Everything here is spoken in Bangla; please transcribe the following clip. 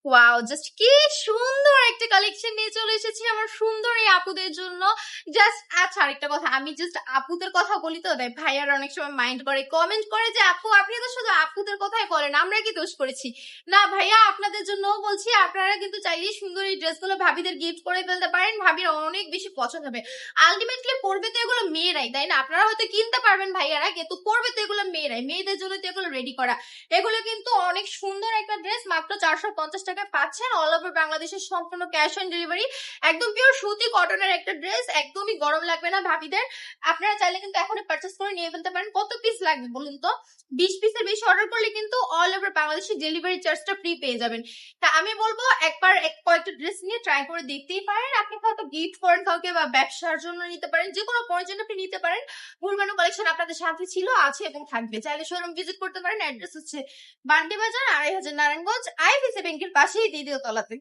ওয়াও, জাস্ট কি সুন্দর একটা কালেকশন নিয়ে চলে এসেছি আমার সুন্দর এই আপুদের জন্য। জাস্ট আচ্ছা, আরেকটা কথা, আমি জাস্ট আপুদের কথা বলি তো তাই ভাইয়ারা অনেক সময় মাইন্ড করে, কমেন্ট করে যে আপু আপনি তো শুধু আপুদের কথাই বলেন, আমরা কি দোষ করেছি? না ভাইয়া, আপনাদের জন্যও বলছি, আপনারা কিন্তু চাইলেই সুন্দর এই ড্রেসগুলো ভাবিদের গিফট করে ফেলতে পারেন, ভাবির অনেক বেশি পছন্দ হবে। আলটিমেটলি পড়বে তো এগুলো মেয়েরাই, তাই না? আপনারা হয়তো কিনতে পারবেন ভাইয়ারা, কিন্তু পড়বে তো এগুলো মেয়েরাই, মেয়েদের জন্য তো এগুলো রেডি করা। এগুলো কিন্তু অনেক সুন্দর একটা ড্রেস, মাত্র 450 টাকায় পাচ্ছেন, অল ওভার বাংলাদেশের সম্পূর্ণ ক্যাশ অন ডেলিভারি। একদম পিওর সুতি কটনের একটা ড্রেস, একদমই গরম লাগবে না ভাবিদের। আপনারা চাইলে কিন্তু এখনই পারচেস করে নিয়ে ফেলতে পারেন। কত পিস লাগবে বলুন তো? 20 পিসের বেশি অর্ডার করলে কিন্তু অল ওভার বাংলাদেশের ডেলিভারি চার্জটা ফ্রি পেয়ে যাবেন। তা আমি বলবো একবার কয়েকটা ড্রেস নিয়ে ট্রাই করে দেখতেই পারেন। আপনি হয়তো গিফট করেন কাউকে বা ব্যবসার জন্য নিতে পারেন, যে কোনো পরের জন্য আপনি নিতে পারেন। গুলবানু কালেকশন আপনাদের সাথে ছিল, আছে এবং থাকবে। চাইলে শোরুম ভিজিট করতে পারেন। অ্যাড্রেস হচ্ছে বান্ডি বাজার, 2500 নারায়ণগঞ্জ, আইএফএসি ব্যাংকের পাশেই দ্বিতীয় তলাতে।